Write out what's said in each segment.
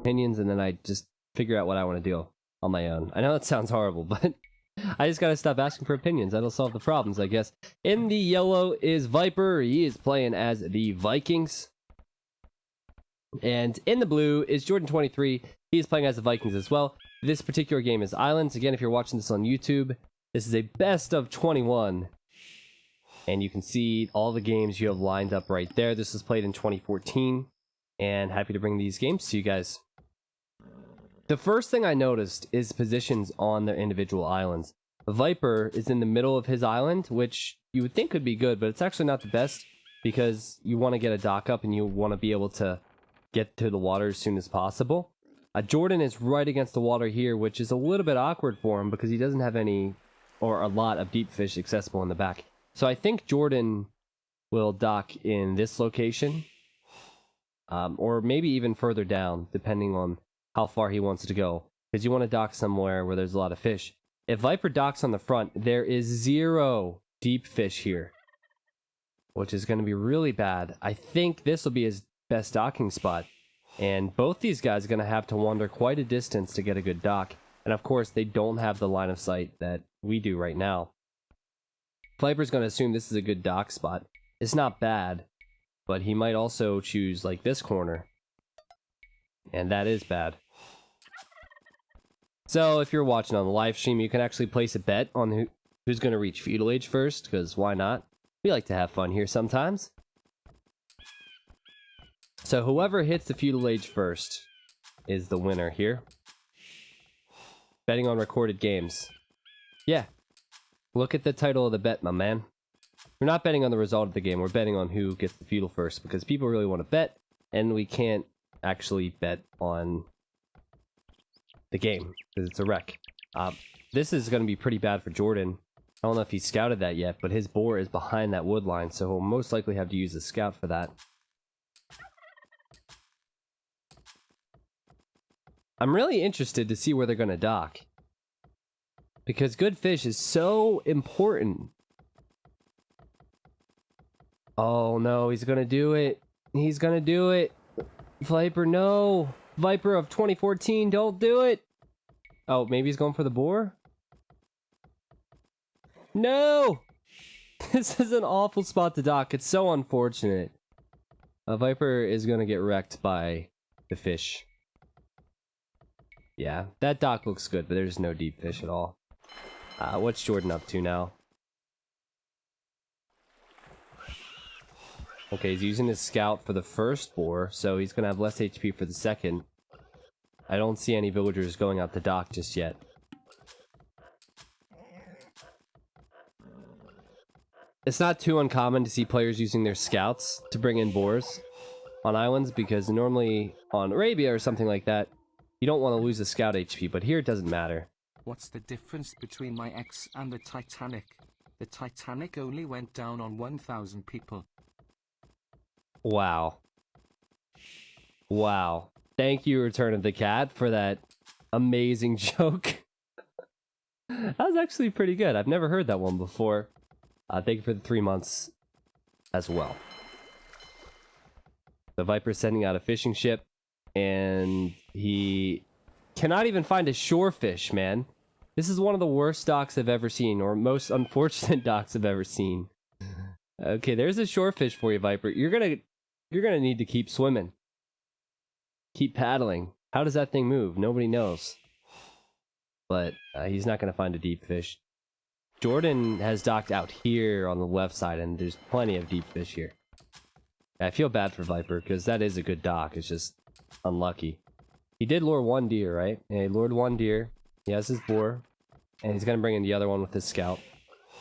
opinions, and then I just figure out what I want to do on my own. I know that sounds horrible, but I just gotta stop asking for opinions. That'll solve the problems, I guess. In the yellow is Viper. He is playing as the Vikings. And in the blue is Jordan23. He's playing as the Vikings as well. This particular game is Islands. Again, if you're watching this on YouTube, this is a best of 21. And you can see all the games you have lined up right there. This was played in 2014. And happy to bring these games to you guys. The first thing I noticed is positions on their individual islands. Viper is in the middle of his island, which you would think could be good, but it's actually not the best because you want to get a dock up and you want to be able to get to the water as soon as possible. Jordan is right against the water here, which is a little bit awkward for him because he doesn't have any or a lot of deep fish accessible in the back. So I think Jordan will dock in this location, or maybe even further down, depending on how far he wants to go, because you want to dock somewhere where there's a lot of fish. If Viper docks on the front, there is 0 deep fish here, which is going to be really bad. I think this will be his best docking spot, and both these guys are going to have to wander quite a distance to get a good dock, and of course they don't have the line of sight that we do right now. Viper's going to assume this is a good dock spot. It's not bad, but he might also choose like this corner, and that is bad. So if you're watching on the live stream, you can actually place a bet on who's going to reach feudal age first, because why not? We like to have fun here sometimes. So whoever hits the feudal age first is the winner here. Betting on recorded games. Yeah. Look at the title of the bet, my man. We're not betting on the result of the game. We're betting on who gets the feudal first, because people really want to bet, and we can't actually bet on the game because it's a wreck. This is going to be pretty bad for Jordan. I don't know if he scouted that yet, but his boar is behind that wood line, so he'll most likely have to use a scout for that. I'm really interested to see where they're going to dock, because good fish is so important. Oh no, he's going to do it. He's going to do it. Viper, no. Viper of 2014, don't do it. Oh, maybe he's going for the boar? No! This is an awful spot to dock. It's so unfortunate. Viper is going to get wrecked by the fish. Yeah, that dock looks good, but there's no deep fish at all. What's Jordan up to now? Okay, he's using his scout for the first boar, so he's going to have less HP for the second. I don't see any villagers going out the dock just yet. It's not too uncommon to see players using their scouts to bring in boars on islands, because normally on Arabia or something like that, you don't want to lose the scout HP, but here it doesn't matter. What's the difference between my ex and the Titanic? The Titanic only went down on 1,000 people. Wow. Wow. Thank you, Return of the Cat, for that amazing joke. That was actually pretty good. I've never heard that one before. Thank you for the 3 months as well. The Viper's sending out a fishing ship, and he cannot even find a shore fish, man. This is one of the worst docks I've ever seen, or most unfortunate docks I've ever seen. Okay, there's a shore fish for you, Viper. You're gonna need to keep swimming. Keep paddling. How does that thing move? Nobody knows. But he's not gonna find a deep fish. Jordan has docked out here on the left side, and there's plenty of deep fish here. I feel bad for Viper, because that is a good dock. It's just unlucky. He did lure 1 deer, right? Yeah, he lured 1 deer. He has his boar, and he's going to bring in the other one with his scout.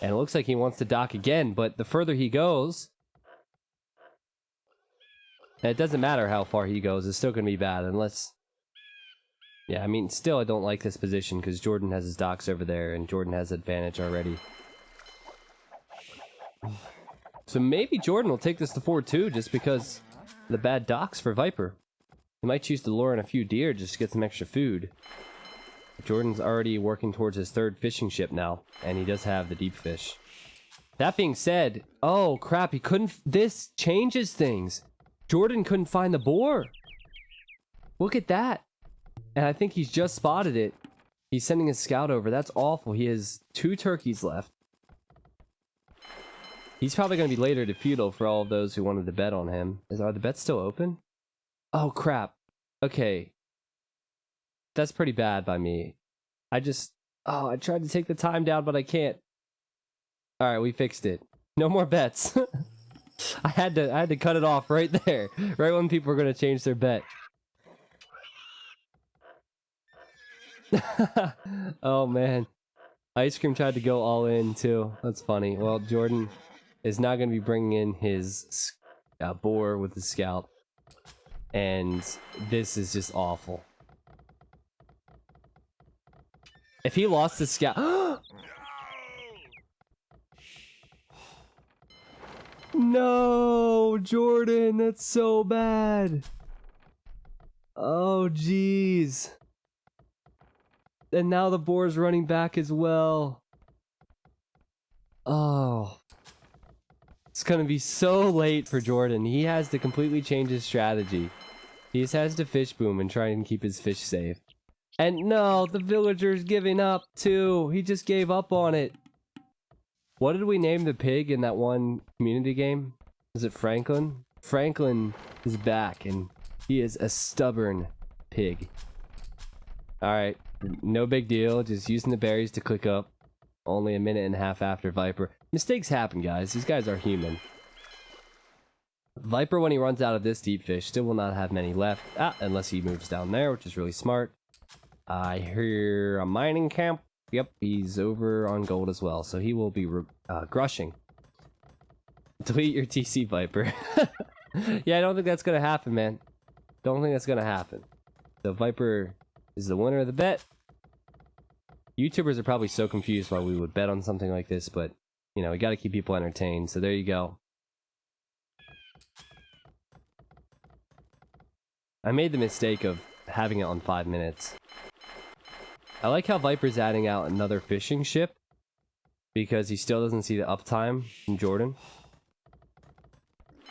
And it looks like he wants to dock again, but the further he goes, it doesn't matter how far he goes, it's still going to be bad, unless... Yeah, I mean, still I don't like this position, because Jordan has his docks over there, and Jordan has advantage already. So maybe Jordan will take this to 4-2, just because of the bad docks for Viper. He might choose to lure in a few deer just to get some extra food. Jordan's already working towards his 3rd fishing ship now, and he does have the deep fish. That being said, oh crap, he couldn't... This changes things. Jordan couldn't find the boar. Look at that. And I think he's just spotted it. He's sending his scout over. That's awful. He has 2 turkeys left. He's probably going to be later to feudal for all of those who wanted to bet on him. Are the bets still open? Oh, crap. Okay. That's pretty bad by me. I tried to take the time down, but I can't. Alright, we fixed it. No more bets. I had to cut it off right there. Right when people were going to change their bet. Oh, man. Ice Cream tried to go all in, too. That's funny. Well, Jordan is not going to be bringing in his boar with the scout. And this is just awful. If he lost the scout... No, Jordan, that's so bad. Oh, jeez. And now the boar's running back as well. Oh. It's gonna be so late for Jordan. He has to completely change his strategy. He just has to fish boom and try and keep his fish safe. And no, the villager's giving up too. He just gave up on it. What did we name the pig in that one community game? Was it Franklin? Franklin is back and he is a stubborn pig. Alright, no big deal. Just using the berries to click up. Only a minute and a half after Viper. Mistakes happen, guys. These guys are human. Viper, when he runs out of this deep fish, still will not have many left. Unless he moves down there, which is really smart. I hear a mining camp. Yep, he's over on gold as well, so he will be grushing. Delete your TC, Viper. Yeah, I don't think that's gonna happen, man. Don't think that's gonna happen. So Viper is the winner of the bet. YouTubers are probably so confused why we would bet on something like this, but, you know, we gotta keep people entertained, so there you go. I made the mistake of having it on 5 minutes. I like how Viper's adding out another fishing ship, because he still doesn't see the uptime from Jordan.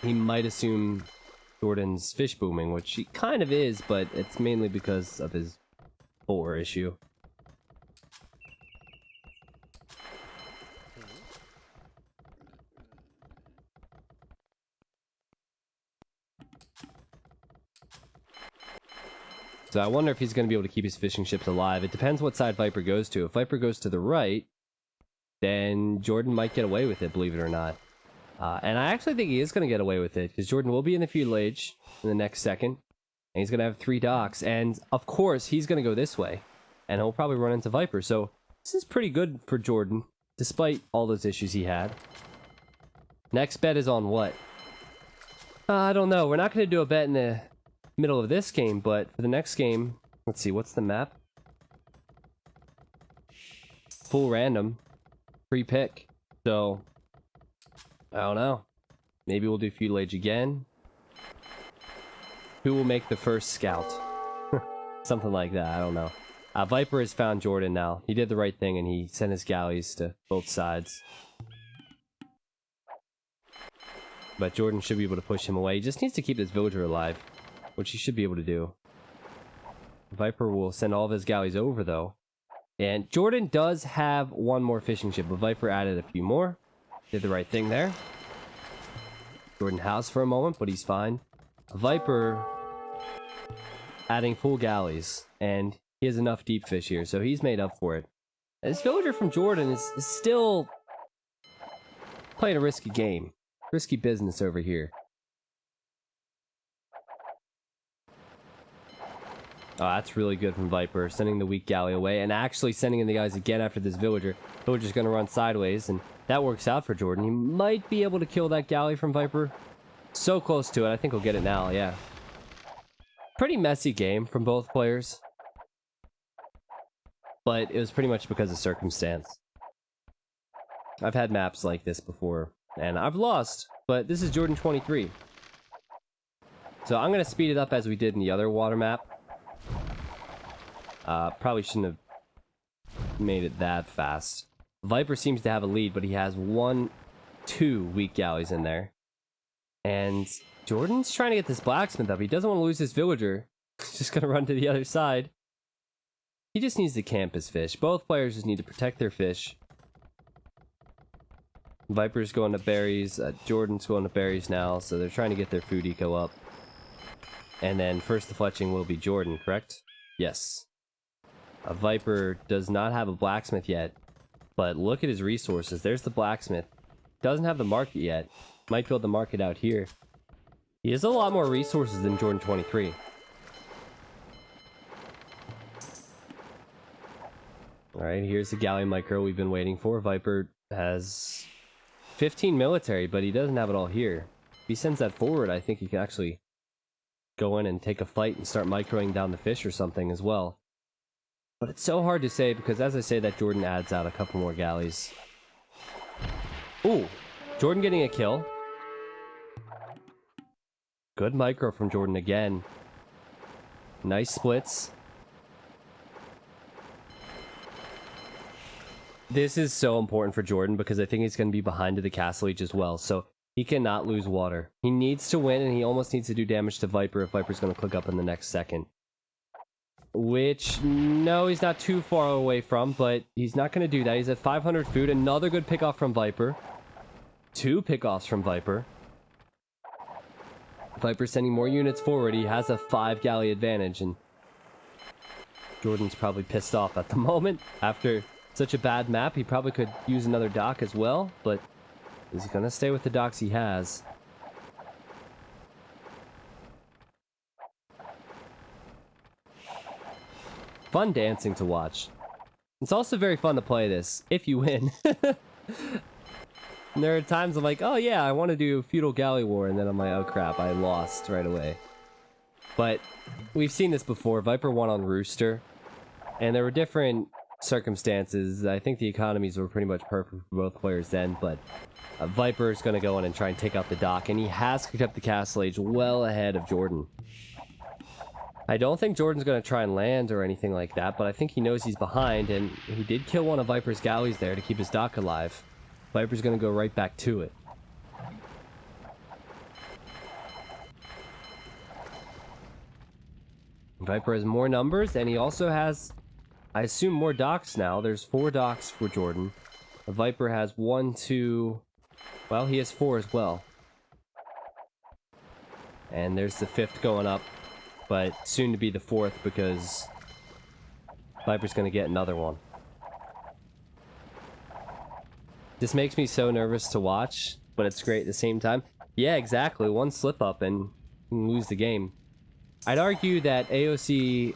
He might assume Jordan's fish booming, which he kind of is, but it's mainly because of his boar issue. So I wonder if he's going to be able to keep his fishing ships alive. It depends what side Viper goes to. If Viper goes to the right, then Jordan might get away with it, believe it or not. And I actually think he is going to get away with it, because Jordan will be in the feudal age in the next second. And he's going to have 3 docks. And, of course, he's going to go this way. And he'll probably run into Viper. So this is pretty good for Jordan, despite all those issues he had. Next bet is on what? I don't know. We're not going to do a bet in the middle of this game, but for the next game, let's see, what's the map? Full random. Free pick. So, I don't know. Maybe we'll do feudal age again. Who will make the first scout? Something like that, I don't know. Viper has found Jordan now. He did the right thing and he sent his galleys to both sides. But Jordan should be able to push him away. He just needs to keep this villager alive, which he should be able to do. Viper will send all of his galleys over, though. And Jordan does have 1 more fishing ship, but Viper added a few more. Did the right thing there. Jordan housed for a moment, but he's fine. Viper adding full galleys, and he has enough deep fish here, so he's made up for it. And this villager from Jordan is still playing a risky game. Risky business over here. Oh, that's really good from Viper, sending the weak galley away and actually sending in the guys again after this villager. Villager's going to run sideways, and that works out for Jordan. He might be able to kill that galley from Viper. So close to it. I think he'll get it now, yeah. Pretty messy game from both players. But it was pretty much because of circumstance. I've had maps like this before, and I've lost, but this is Jordan 23. So I'm going to speed it up as we did in the other water map. Probably shouldn't have made it that fast. Viper seems to have a lead, but he has 2 weak galleys in there. And Jordan's trying to get this blacksmith up. He doesn't want to lose his villager. He's just going to run to the other side. He just needs to camp his fish. Both players just need to protect their fish. Viper's going to berries. Jordan's going to berries now, so they're trying to get their food eco up. And then first the fletching will be Jordan, correct? Yes. Viper does not have a blacksmith yet, but look at his resources. There's the blacksmith. Doesn't have the market yet. Might build the market out here. He has a lot more resources than Jordan 23. Alright, here's the galley micro we've been waiting for. Viper has 15 military, but he doesn't have it all here. If he sends that forward, I think he can actually go in and take a fight and start microing down the fish or something as well. But it's so hard to say because as I say that, Jordan adds out a couple more galleys. Ooh, Jordan getting a kill. Good micro from Jordan again. Nice splits. This is so important for Jordan because I think he's going to be behind to the Castle Age as well. So he cannot lose water. He needs to win and he almost needs to do damage to Viper if Viper's going to click up in the next second. Which, no, he's not too far away from, but he's not going to do that. He's at 500 food. Another good pickoff from Viper. 2 pickoffs from Viper. Viper sending more units forward. He has a 5 galley advantage, and Jordan's probably pissed off at the moment. After such a bad map, he probably could use another dock as well, but he's going to stay with the docks he has. Fun dancing to watch. It's also very fun to play this, if you win. And there are times I'm like, oh yeah, I want to do Feudal Galley War, and then I'm like, oh crap, I lost right away. But we've seen this before. Viper won on Rooster, and there were different circumstances. I think the economies were pretty much perfect for both players then, but Viper is going to go in and try and take out the dock, and he has kicked up the Castle Age well ahead of Jordan. I don't think Jordan's going to try and land or anything like that, but I think he knows he's behind, and he did kill one of Viper's galleys there to keep his dock alive. Viper's going to go right back to it. Viper has more numbers, and he also has, I assume, more docks now. There's 4 docks for Jordan. Viper has 1, 2... Well, he has 4 as well. And there's the 5th going up, but soon to be the 4th because Viper's going to get another one. This makes me so nervous to watch, but it's great at the same time. Yeah, exactly. One slip up and you can lose the game. I'd argue that AOC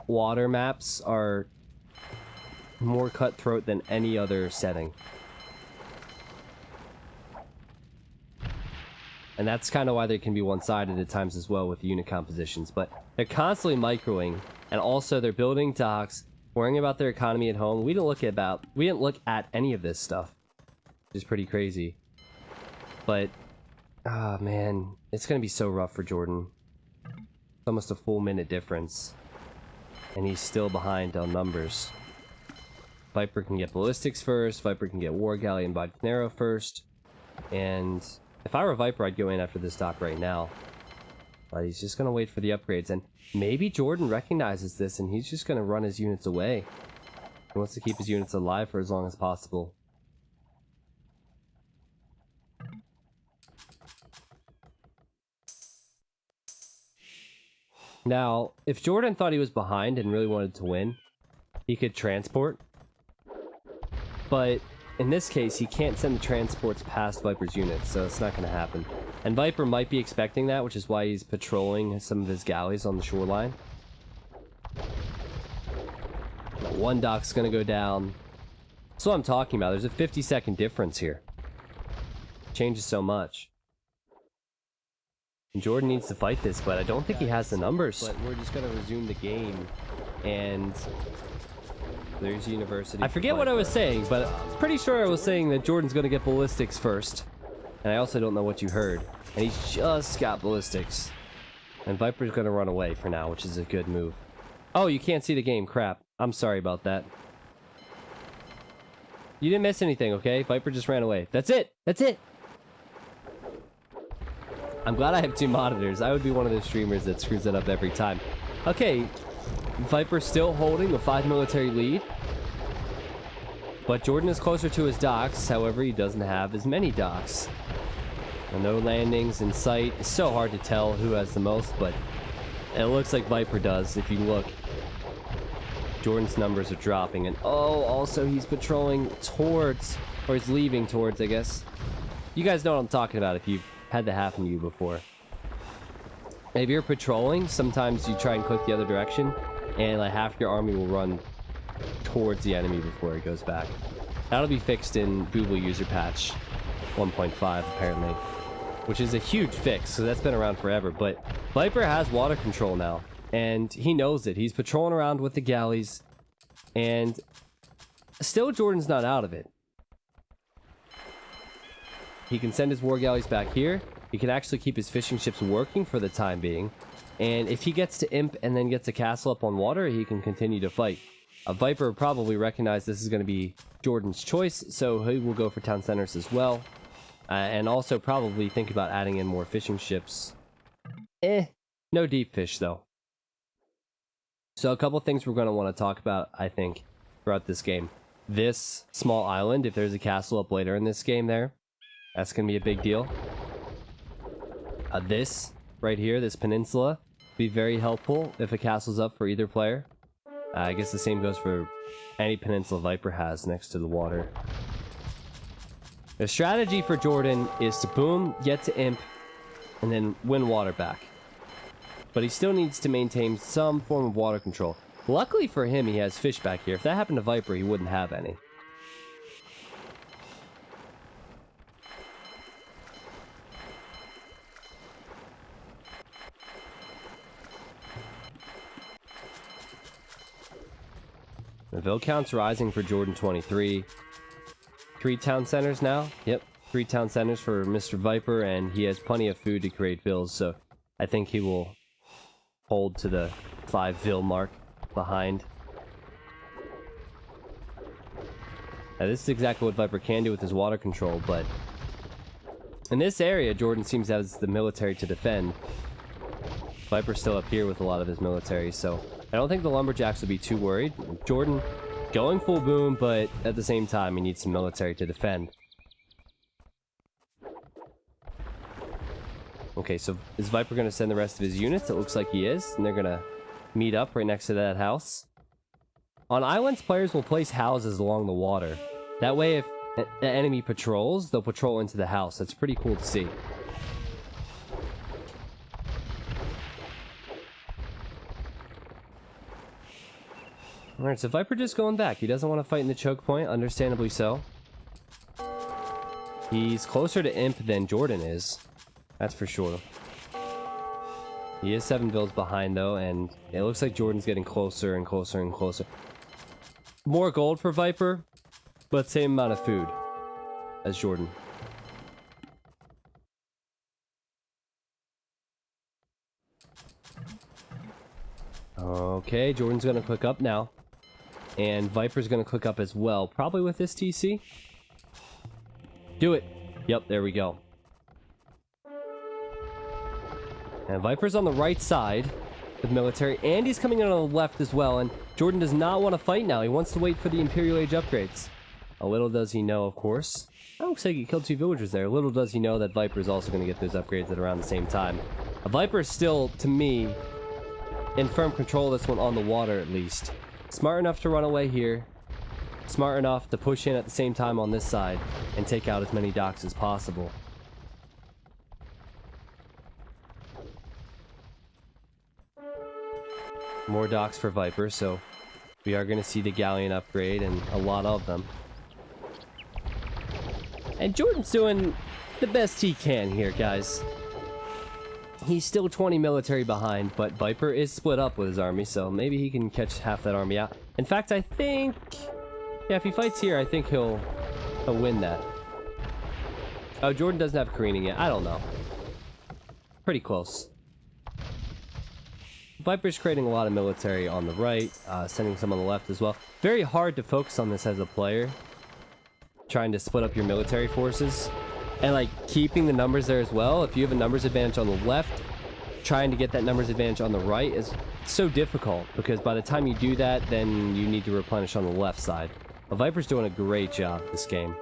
water maps are more cutthroat than any other setting. And that's kind of why they can be one-sided at times as well with unit compositions. But they're constantly microing, and also they're building docks, worrying about their economy at home. We didn't look at any of this stuff. Which is pretty crazy. But, ah, man, it's gonna be so rough for Jordan. It's almost a full minute difference. And he's still behind on numbers. Viper can get ballistics first, Viper can get War Galley and Bodcanero first. And if I were Viper, I'd go in after this dock right now. But he's just gonna wait for the upgrades, and maybe Jordan recognizes this and he's just gonna run his units away. He wants to keep his units alive for as long as possible. Now, if Jordan thought he was behind and really wanted to win, he could transport. But in this case, he can't send the transports past Viper's units, so it's not going to happen. And Viper might be expecting that, which is why he's patrolling some of his galleys on the shoreline. One dock's going to go down. That's what I'm talking about. There's a 50-second difference here. Changes so much. Jordan needs to fight this, but I don't think he has the numbers. But we're just going to resume the game, and there's University. I forget what I was saying, but I'm pretty sure I was saying that Jordan's going to get ballistics first. And I also don't know what you heard. And he's just got ballistics. And Viper's going to run away for now, which is a good move. Oh, you can't see the game. Crap. I'm sorry about that. You didn't miss anything, okay? Viper just ran away. That's it! That's it! I'm glad I have 2 monitors. I would be one of those streamers that screws it up every time. Okay, Viper still holding a 5 military lead. But Jordan is closer to his docks. However, he doesn't have as many docks. And no landings in sight. It's so hard to tell who has the most, but it looks like Viper does if you look. Jordan's numbers are dropping. And oh, also he's patrolling towards, or he's leaving towards, I guess. You guys know what I'm talking about if you've had that happen to you before. If you're patrolling, sometimes you try and click the other direction, and like half your army will run towards the enemy before it goes back. That'll be fixed in Google user patch 1.5 apparently, which is a huge fix, so that's been around forever. But Viper has water control now, and he knows it. He's patrolling around with the galleys, and still Jordan's not out of it. He can send his war galleys back here. He can actually keep his fishing ships working for the time being, and if he gets to imp and then gets a castle up on water, he can continue to fight. Viper probably recognized this is going to be Jordan's choice, so he will go for town centers as well. And also probably think about adding in more fishing ships. No deep fish though. So a couple things we're going to want to talk about, I think, throughout this game. This small island, if there's a castle up later in this game there, that's going to be a big deal. This right here, this peninsula, be very helpful if a castle's up for either player. I guess the same goes for any peninsula Viper has next to the water. The strategy for Jordan is to boom, get to imp, and then win water back. But he still needs to maintain some form of water control. Luckily for him, he has fish back here. If that happened to Viper, he wouldn't have any. The Ville count's rising for Jordan 23. 3 town centers now. Yep, 3 town centers for Mr. Viper, and he has plenty of food to create villas, so I think he will hold to the 5 Ville mark behind. Now this is exactly what Viper can do with his water control, but in this area, Jordan seems to have the military to defend. Viper's still up here with a lot of his military, so I don't think the lumberjacks will be too worried. Jordan going full boom, but at the same time, he needs some military to defend. Okay, so is Viper going to send the rest of his units? It looks like he is, and they're going to meet up right next to that house. On islands, players will place houses along the water. That way, if the enemy patrols, they'll patrol into the house. That's pretty cool to see. Alright, so Viper just going back. He doesn't want to fight in the choke point, understandably so. He's closer to imp than Jordan is. That's for sure. He is 7 builds behind though, and it looks like Jordan's getting closer and closer and closer. More gold for Viper, but same amount of food as Jordan. Okay, Jordan's gonna click up now. And Viper's gonna click up as well, probably with this TC. Do it. Yep, there we go. And Viper's on the right side with military, and he's coming in on the left as well, and Jordan does not want to fight now. He wants to wait for the Imperial Age upgrades. A little does he know, of course. That looks like he killed 2 villagers there. Little does he know that Viper's also going to get those upgrades at around the same time. Viper's still, to me, in firm control of this one on the water at least. Smart enough to run away here. Smart enough to push in at the same time on this side and take out as many docks as possible. More docks for Viper, so we are going to see the galleon upgrade, and a lot of them. And Jordan's doing the best he can here, guys. He's still 20 military behind, but Viper is split up with his army, so maybe he can catch half that army out. In fact, I think... yeah, if he fights here, I think he'll win that. Oh, Jordan doesn't have careening yet. I don't know. Pretty close. Viper's creating a lot of military on the right, sending some on the left as well. Very hard to focus on this as a player. Trying to split up your military forces. And like keeping the numbers there as well. If you have a numbers advantage on the left, trying to get that numbers advantage on the right is so difficult because by the time you do that, then you need to replenish on the left side. The Viper's doing a great job this game.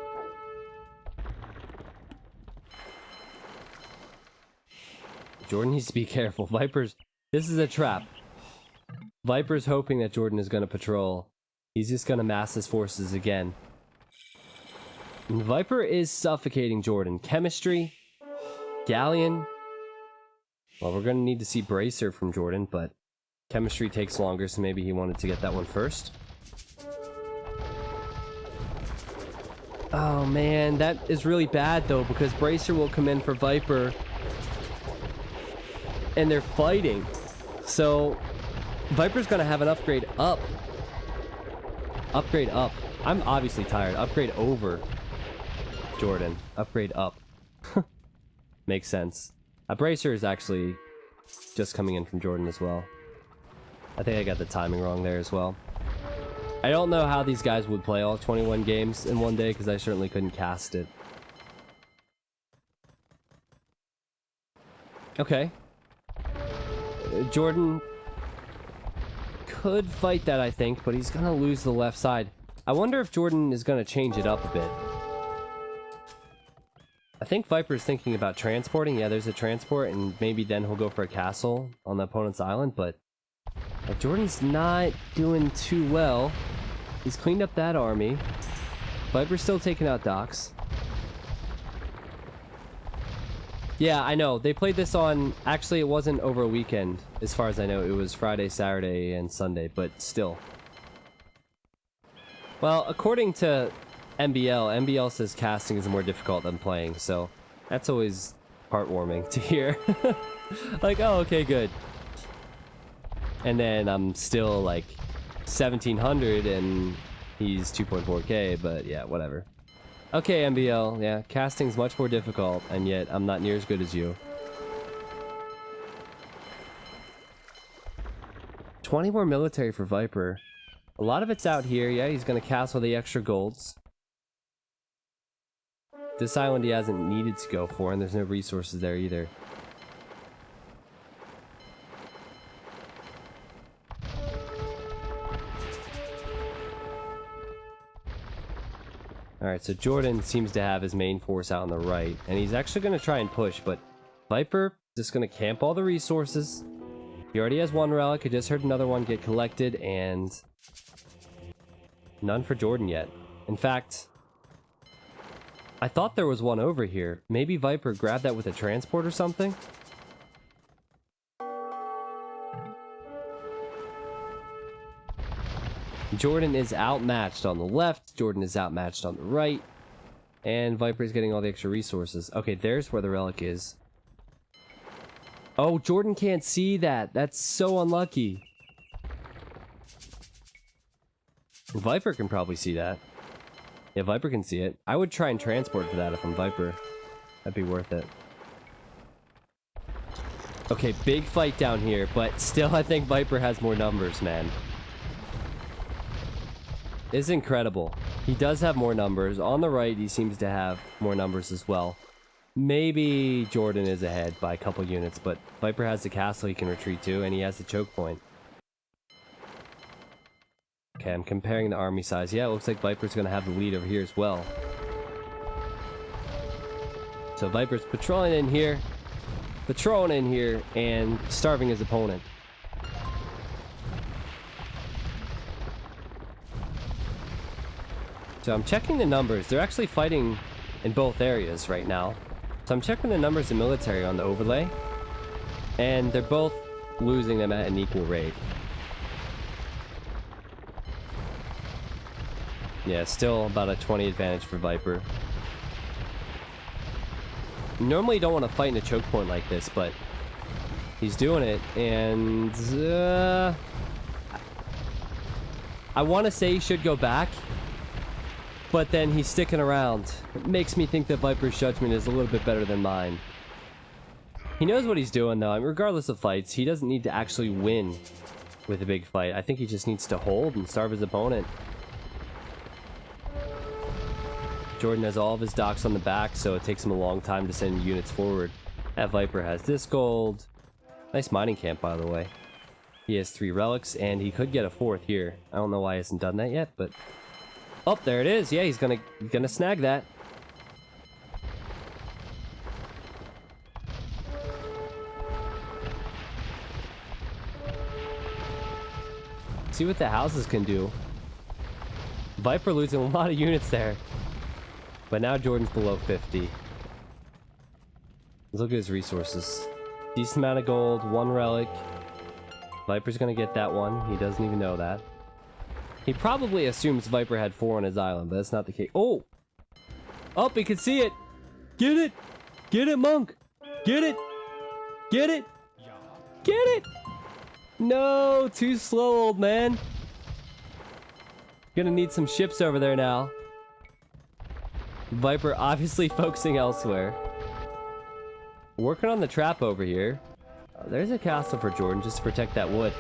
Jordan needs to be careful. Viper's... This is a trap. Viper's hoping that Jordan is going to patrol. He's just going to mass his forces again. And Viper is suffocating Jordan. Chemistry. Galleon. Well, we're going to need to see Bracer from Jordan, but chemistry takes longer, so maybe he wanted to get that one first. Oh man, that is really bad though, because Bracer will come in for Viper. And they're fighting. So, Viper's gonna have an upgrade up. Upgrade up. I'm obviously tired. Upgrade over Jordan. Upgrade up. Makes sense. A Bracer is actually just coming in from Jordan as well. I think I got the timing wrong there as well. I don't know how these guys would play all 21 games in one day, because I certainly couldn't cast it. Okay. Jordan could fight that, I think, but he's gonna lose the left side. I wonder if Jordan is gonna change it up a bit. I think Viper's thinking about transporting. Yeah, there's a transport, and maybe then he'll go for a castle on the opponent's island, but Jordan's not doing too well. He's cleaned up that army. Viper's still taking out docks. Yeah, I know. They played this on... Actually, it wasn't over a weekend. As far as I know, it was Friday, Saturday, and Sunday, but still. Well, according to MBL says casting is more difficult than playing, so that's always heartwarming to hear. Like, oh, okay, good. And then I'm still, like, 1700, and he's 2.4k, but yeah, whatever. Okay, MBL, yeah, casting's much more difficult, and yet I'm not near as good as you. 20 more military for Viper. A lot of it's out here, yeah, he's gonna castle the extra golds. This island he hasn't needed to go for, and there's no resources there either. Alright, so Jordan seems to have his main force out on the right, and he's actually going to try and push, but Viper just going to camp all the resources. He already has one relic, I just heard another one get collected, and none for Jordan yet. In fact, I thought there was one over here. Maybe Viper grabbed that with a transport or something? Jordan is outmatched on the left, Jordan is outmatched on the right, and Viper is getting all the extra resources. Okay, there's where the relic is. Oh, Jordan can't see that. That's so unlucky. Viper can probably see that. Yeah, Viper can see it. I would try and transport for that if I'm Viper. That'd be worth it. Okay, big fight down here, but still I think Viper has more numbers, man. It's incredible. He does have more numbers. On the right, he seems to have more numbers as well. Maybe Jordan is ahead by a couple units, but Viper has the castle he can retreat to, and he has the choke point. Okay, I'm comparing the army size. Yeah, it looks like Viper's going to have the lead over here as well. So Viper's patrolling in here, and starving his opponent. So I'm checking the numbers. They're actually fighting in both areas right now. So I'm checking the numbers of military on the overlay, and they're both losing them at an equal rate. Yeah, still about a 20 advantage for Viper. Normally you don't want to fight in a choke point like this, but he's doing it, and I want to say he should go back, but then he's sticking around. It makes me think that Viper's judgment is a little bit better than mine. He knows what he's doing, though. I mean, regardless of fights, he doesn't need to actually win with a big fight. I think he just needs to hold and starve his opponent. Jordan has all of his docks on the back, so it takes him a long time to send units forward. That Viper has this gold. Nice mining camp, by the way. He has 3 relics, and he could get a 4th here. I don't know why he hasn't done that yet, but... Oh, there it is. Yeah, he's gonna snag that. See what the houses can do. Viper losing a lot of units there. But now Jordan's below 50. Let's look at his resources. Decent amount of gold, 1 relic. Viper's gonna get that one. He doesn't even know that. He probably assumes Viper had 4 on his island, but that's not the case. Oh! Oh, he can see it! Get it! Get it, Monk! Get it! Get it! Get it! No! Too slow, old man. Gonna need some ships over there now. Viper obviously focusing elsewhere. Working on the trap over here. There's a castle for Jordan just to protect that wood.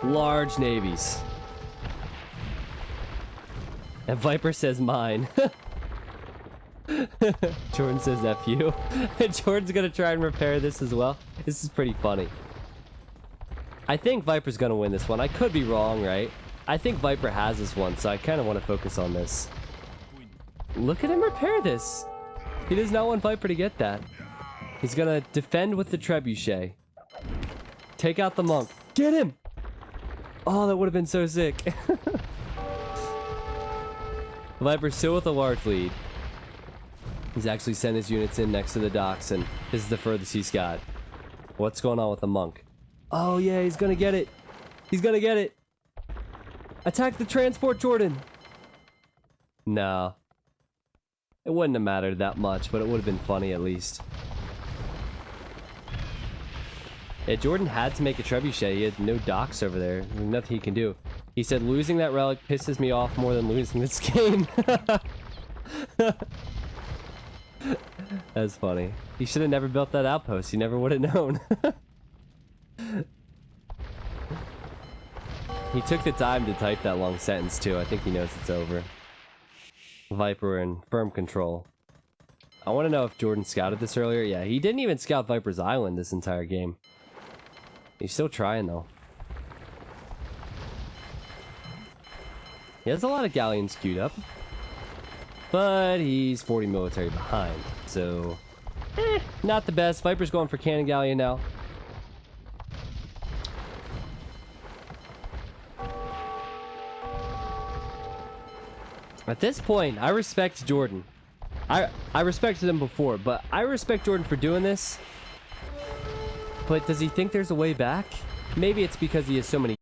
Large navies. And Viper says mine. Jordan says F you. Jordan's gonna try and repair this as well. This is pretty funny. I think Viper's gonna win this one. I could be wrong, right? I think Viper has this one, so I kind of want to focus on this. Look at him repair this. He does not want Viper to get that. He's gonna defend with the trebuchet. Take out the monk. Get him! Oh, that would have been so sick. Viper's still with a large lead. He's actually sent his units in next to the docks, and this is the furthest he's got. What's going on with the monk? Oh yeah, he's gonna get it. He's gonna get it. Attack the transport, Jordan. No. It wouldn't have mattered that much, but it would have been funny at least. Yeah, Jordan had to make a trebuchet. He had no docks over there. There's nothing he can do. He said losing that relic pisses me off more than losing this game. That's funny. He should have never built that outpost. He never would have known. He took the time to type that long sentence too. I think he knows it's over. Viper in firm control. I want to know if Jordan scouted this earlier. Yeah, he didn't even scout Viper's island this entire game. He's still trying though. He has a lot of galleons queued up. But he's 40 military behind. So, not the best. Viper's going for cannon galleon now. At this point, I respect Jordan. I respected him before, but I respect Jordan for doing this. But does he think there's a way back? Maybe it's because he has so many